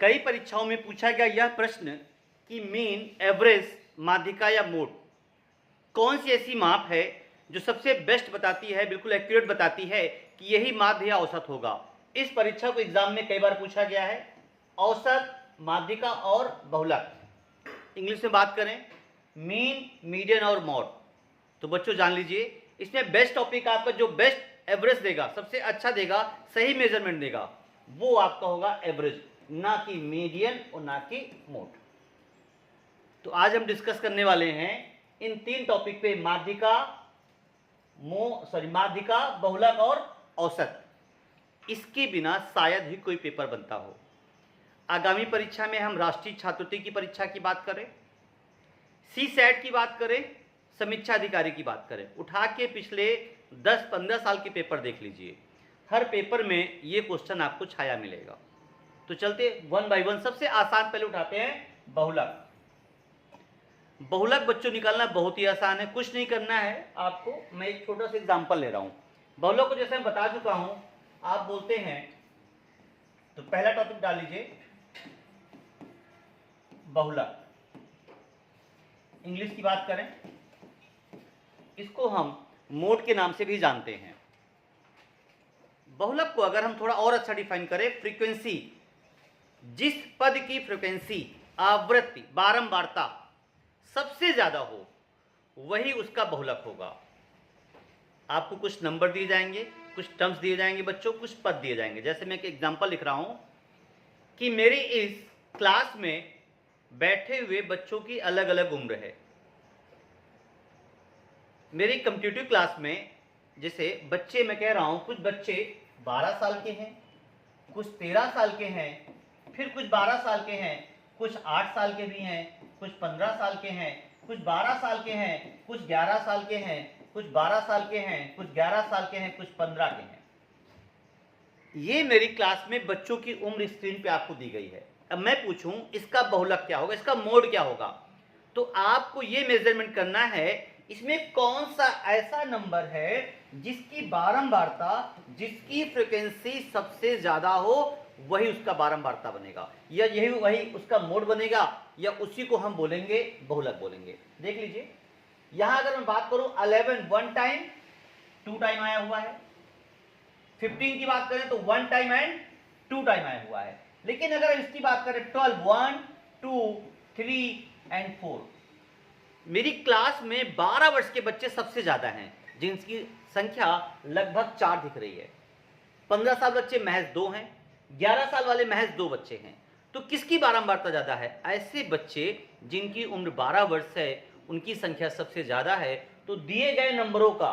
कई परीक्षाओं में पूछा गया यह प्रश्न कि मीन, एवरेज, माध्यिका या मोड कौन सी ऐसी माप है जो सबसे बेस्ट बताती है, बिल्कुल एक्यूरेट बताती है कि यही माध्य या औसत होगा। इस परीक्षा को एग्जाम में कई बार पूछा गया है। औसत, माध्यिका और बहुलक। इंग्लिश में बात करें मीन, मीडियन और मोड। तो बच्चों जान लीजिए, इसमें बेस्ट टॉपिक आपका जो बेस्ट एवरेज देगा, सबसे अच्छा देगा, सही मेजरमेंट देगा, वो आपका होगा एवरेज, ना कि मीडियन और ना कि मोड। तो आज हम डिस्कस करने वाले हैं इन तीन टॉपिक पे, माध्यिका, माध्यिका, बहुलक और औसत। इसके बिना शायद ही कोई पेपर बनता हो। आगामी परीक्षा में हम राष्ट्रीय छात्रवृत्ति की परीक्षा की बात करें, CSAT की बात करें, समीक्षा अधिकारी की बात करें, उठा के पिछले 10-15 साल के पेपर देख लीजिए, हर पेपर में ये क्वेश्चन आपको छाया मिलेगा। तो चलते वन बाय वन। सबसे आसान पहले उठाते हैं बहुलक। बहुलक बच्चों निकालना बहुत ही आसान है, कुछ नहीं करना है आपको। मैं एक छोटा सा एग्जांपल ले रहा हूं। बहुलक को जैसे मैं बता चुका हूं, आप बोलते हैं तो पहला टॉपिक डाल लीजिए बहुलक। इंग्लिश की बात करें, इसको हम मोड के नाम से भी जानते हैं। बहुलक को अगर हम थोड़ा और अच्छा डिफाइन करें, फ्रीक्वेंसी, जिस पद की फ्रीक्वेंसी, आवृत्ति, बारंबारता सबसे ज्यादा हो वही उसका बहुलक होगा। आपको कुछ नंबर दिए जाएंगे, कुछ टर्म्स दिए जाएंगे बच्चों, कुछ पद दिए जाएंगे। जैसे मैं एक एग्जांपल लिख रहा हूं कि मेरी इस क्लास में बैठे हुए बच्चों की अलग अलग उम्र है। मेरी कंप्यूटर क्लास में जैसे बच्चे, मैं कह रहा हूं कुछ बच्चे 12 साल के हैं, कुछ 13 साल के हैं, फिर कुछ 12 साल के हैं, कुछ 8 साल के भी हैं, कुछ 15 साल के हैं, कुछ 12 साल के हैं, कुछ 11 साल के हैं, कुछ 12 साल के हैं, कुछ 11 साल के हैं, कुछ 15 के हैं। ये मेरी क्लास में बच्चों की उम्र स्क्रीन पे आपको दी गई है। अब मैं पूछूं इसका बहुलक क्या होगा, इसका मोड क्या होगा, तो आपको ये मेजरमेंट करना है इसमें कौन सा ऐसा नंबर है जिसकी बारंबारता, जिसकी फ्रीक्वेंसी सबसे ज्यादा हो वही उसका बारंबारता बनेगा, या यही वही उसका मोड बनेगा, या उसी को हम बोलेंगे बहुलक बोलेंगे। देख लीजिए, यहां अगर मैं बात करूं 11 1 टाइम 2 टाइम आया हुआ है, 15 की बात करें तो 1 टाइम एंड 2 टाइम आया हुआ है। लेकिन अगर इसकी बात करें 12 1 2 3 एंड 4, मेरी क्लास में 12 वर्ष के बच्चे सबसे ज्यादा हैं, जिनकी संख्या लगभग 4 दिख रही है। 15 साल बच्चे महज 2 हैं, 11 साल वाले महज 2 बच्चे हैं। तो किसकी बारंबारता ज्यादा है? ऐसे बच्चे जिनकी उम्र 12 वर्ष है उनकी संख्या सबसे ज्यादा है। तो दिए गए नंबरों का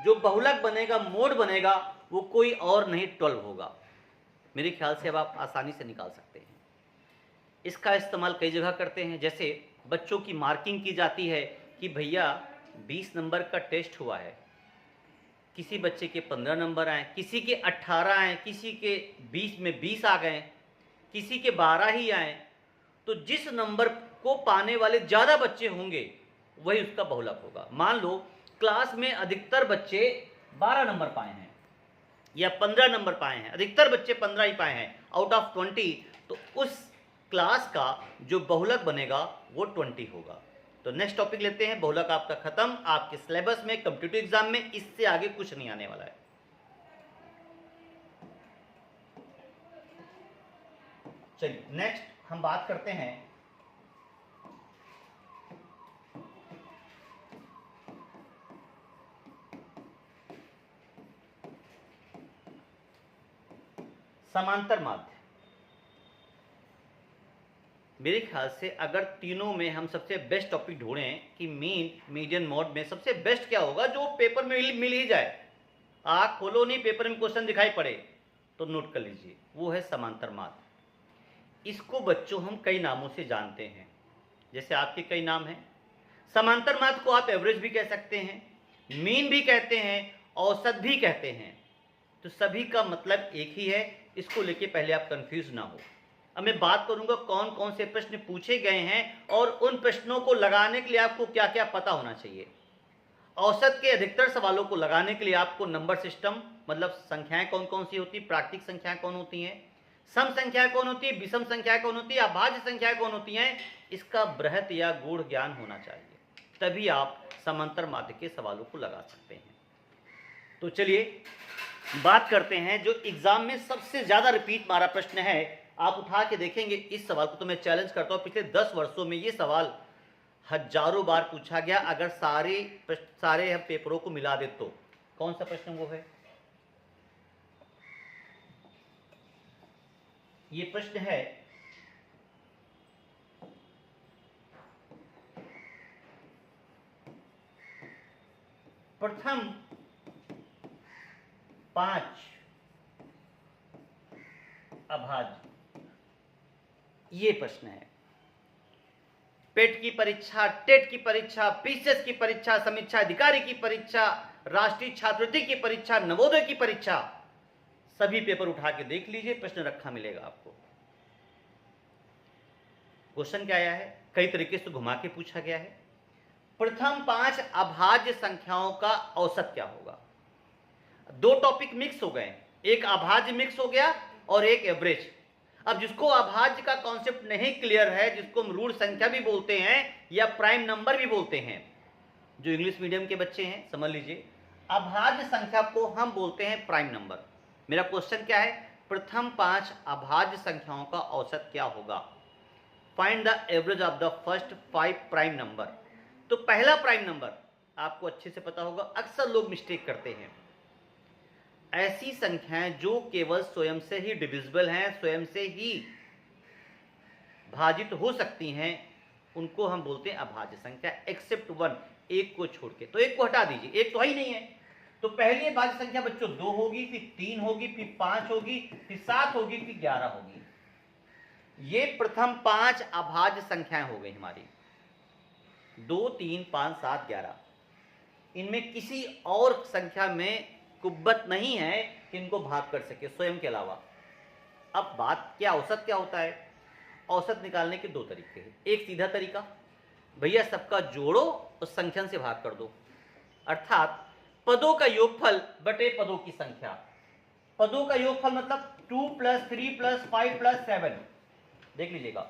जो बहुलक बनेगा, मोड बनेगा, वो कोई और नहीं 12 होगा। मेरे ख्याल से अब आप आसानी से निकाल सकते हैं। इसका इस्तेमाल कई जगह करते हैं, जैसे बच्चों की मार्किंग की जाती है कि भैया 20 नंबर का टेस्ट हुआ है, किसी बच्चे के 15 नंबर आए, किसी के 18 आए, किसी के 20 में 20 आ गए, किसी के 12 ही आए। तो जिस नंबर को पाने वाले ज़्यादा बच्चे होंगे वही उसका बहुलक होगा। मान लो क्लास में अधिकतर बच्चे 12 नंबर पाए हैं या 15 नंबर पाए हैं, अधिकतर बच्चे 15 ही पाए हैं आउट ऑफ 20, तो उस क्लास का जो बहुलक बनेगा वो 20 होगा। तो नेक्स्ट टॉपिक लेते हैं, बहुलक आपका खत्म। आपके सिलेबस में, कंप्यूटर एग्जाम में इससे आगे कुछ नहीं आने वाला है। चलिए नेक्स्ट हम बात करते हैं समांतर माध्य। मेरे ख्याल से अगर तीनों में हम सबसे बेस्ट टॉपिक ढूंढें कि मीन, मीडियन, मोड में सबसे बेस्ट क्या होगा जो पेपर में मिल ही जाए, आँख खोलो नहीं पेपर में क्वेश्चन दिखाई पड़े, तो नोट कर लीजिए, वो है समांतर माध्य। इसको बच्चों हम कई नामों से जानते हैं, जैसे आपके कई नाम हैं। समांतर माध्य को आप एवरेज भी कह सकते हैं, मीन भी कहते हैं, औसत भी कहते हैं। तो सभी का मतलब एक ही है, इसको लेके पहले आप कंफ्यूज ना हो। अब मैं बात करूंगा कौन कौन से प्रश्न पूछे गए हैं और उन प्रश्नों को लगाने के लिए आपको क्या क्या पता होना चाहिए। औसत के अधिकतर सवालों को लगाने के लिए आपको नंबर सिस्टम, मतलब संख्याएं कौन कौन सी होती, प्राकृतिक संख्याएं कौन होती हैं, सम संख्याएं कौन होती है, विषम संख्याएं कौन होती है, अभाज्य संख्याएं कौन होती हैं, इसका बृहत या गूढ़ ज्ञान होना चाहिए, तभी आप समांतर माध्य के सवालों को लगा सकते हैं। तो चलिए बात करते हैं जो एग्जाम में सबसे ज्यादा रिपीट मारा प्रश्न है। आप उठा के देखेंगे इस सवाल को, तो मैं चैलेंज करता हूं पिछले 10 वर्षों में ये सवाल हजारों बार पूछा गया। अगर सारे हम पेपरों को मिला दे तो कौन सा प्रश्न वो है? ये प्रश्न है प्रथम 5 अभाज्य। ये प्रश्न है पेट की परीक्षा, टेट की परीक्षा, पीसीएस की परीक्षा, समीक्षा अधिकारी की परीक्षा, राष्ट्रीय छात्रवृत्ति की परीक्षा, नवोदय की परीक्षा, सभी पेपर उठा के देख लीजिए, प्रश्न रखा मिलेगा आपको। क्वेश्चन क्या आया है, कई तरीके से घुमा के पूछा गया है। प्रथम 5 अभाज्य संख्याओं का औसत क्या होगा? दो टॉपिक मिक्स हो गए, एक अभाज्य मिक्स हो गया और एक एवरेज। अब जिसको अभाज्य का कॉन्सेप्ट नहीं क्लियर है, जिसको हम ऋण संख्या भी बोलते हैं या प्राइम नंबर भी बोलते हैं, जो इंग्लिश मीडियम के बच्चे हैं समझ लीजिए, अभाज्य संख्या को हम बोलते हैं प्राइम नंबर। मेरा क्वेश्चन क्या है, प्रथम 5 अभाज्य संख्याओं का औसत क्या होगा? Find the average of the first 5 prime number. तो पहला प्राइम नंबर आपको अच्छे से पता होगा, अक्सर लोग मिस्टेक करते हैं, ऐसी संख्याएं जो केवल स्वयं से ही डिविजिबल हैं, स्वयं से ही भाजित हो सकती हैं, उनको हम बोलते हैं अभाज्य संख्या, एक्सेप्ट 1, एक को छोड़ के। तो एक को हटा दीजिए, एक तो है ही नहीं है। तो पहली अभाज्य संख्या बच्चों 2 होगी, फिर 3 होगी, फिर 5 होगी, फिर 7 होगी, फिर 11 होगी। ये प्रथम 5 अभाज्य संख्याएं हो गई हमारी, 2, 3, 5, 7, 11। इनमें किसी और संख्या में कुव्वत नहीं है कि इनको भाग कर सके स्वयं के अलावा। अब बात क्या, औसत क्या होता है? औसत निकालने के 2 तरीके हैं। एक सीधा तरीका, भैया सबका जोड़ो और संख्या से भाग कर दो, अर्थात पदों का योगफल बटे पदों की संख्या। पदों का योगफल मतलब 2 + 3 + 5 + 7। देख लीजिएगा,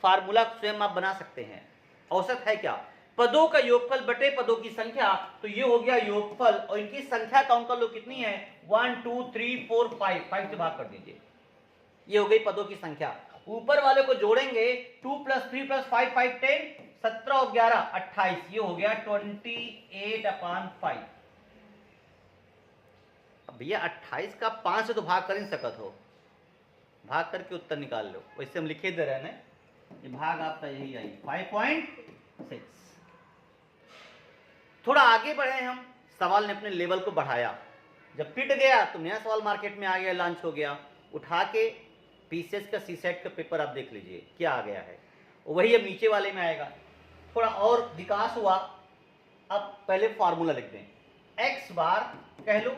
फार्मूला स्वयं आप बना सकते हैं। औसत है क्या? पदों का योगफल बटे पदों की संख्या। तो ये हो गया योगफल, और इनकी संख्या काउंट कर लो कितनी है, 1 2 3 4 5, 5 से भाग कर दीजिए, ये हो गई पदों की संख्या। ऊपर वाले को जोड़ेंगे, 2 + 3 + 5 5 10, 17 और 11 28, ये हो गया 28/5। अब भैया 28 का 5 से तो भाग कर ही सकत हो, भाग करके उत्तर निकाल लो, वैसे हम लिखे दे रहे हैं, ये भाग आपका यही आई 5.6। थोड़ा आगे बढ़े हम, सवाल ने अपने लेवल को बढ़ाया, जब पिट गया तो नया सवाल मार्केट में आ गया, लॉन्च हो गया। उठा के पीसीएस का सीसेट का पेपर आप देख लीजिए क्या आ गया है, वही अब नीचे वाले में आएगा। थोड़ा और विकास हुआ, अब पहले फॉर्मूला लिख दें, x बार कह लो,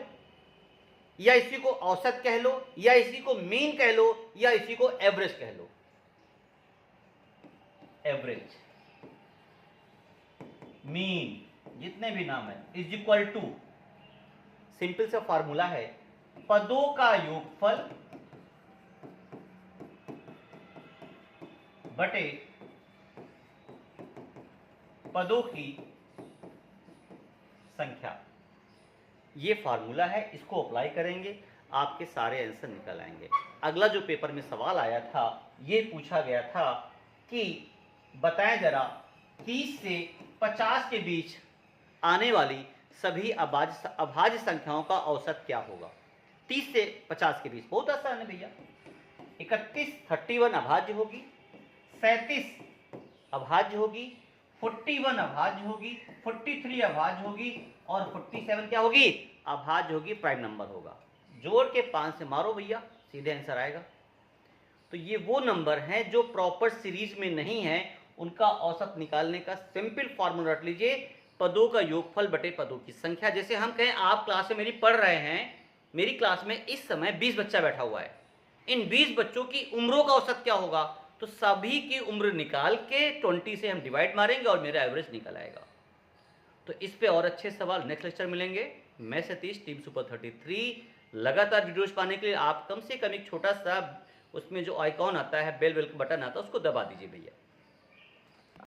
या इसी को औसत कह लो, या इसी को मीन कह लो, या इसी को एवरेज कह लो। एवरेज, मीन, जितने भी नाम है, इज इक्वल टू, सिंपल सा फॉर्मूला है, पदों का योगफल बटे पदों की संख्या। ये फार्मूला है, इसको अप्लाई करेंगे, आपके सारे आंसर निकल आएंगे। अगला जो पेपर में सवाल आया था, ये पूछा गया था कि बताएं जरा 30 से 50 के बीच आने वाली सभी अभाज्य संख्याओं का औसत क्या होगा? 30 से 50 के बीच, बहुत आसान है भैया। 31 अभाज्य होगी, 37 अभाज्य होगी, 41 अभाज्य होगी, 43 अभाज्य होगी, और 47 क्या होगी? अभाज्य होगी, प्राइम नंबर होगा। जोड़ के 5 से मारो भैया, सीधे आंसर आएगा। तो ये वो नंबर हैं जो प्रॉपर सीरीज में नहीं है, उनका औसत निकालने का सिंपल फॉर्मूला रख लीजिए, पदों का योगफल बटे पदों की संख्या। जैसे हम कहें आप क्लास में मेरी पढ़ रहे हैं, मेरी क्लास में इस समय 20 बच्चा बैठा हुआ है, इन 20 बच्चों की उम्रों का औसत क्या होगा? तो सभी की उम्र निकाल के 20 से हम डिवाइड मारेंगे और मेरा एवरेज निकल आएगा। तो इस पे और अच्छे सवाल नेक्स्ट लेक्चर मिलेंगे। मैं सतीश, टीम सुपर 33। लगातार वीडियोज पाने के लिए आप कम से कम एक छोटा सा उसमें जो आइकॉन आता है, बेल का बटन आता है, उसको दबा दीजिए भैया।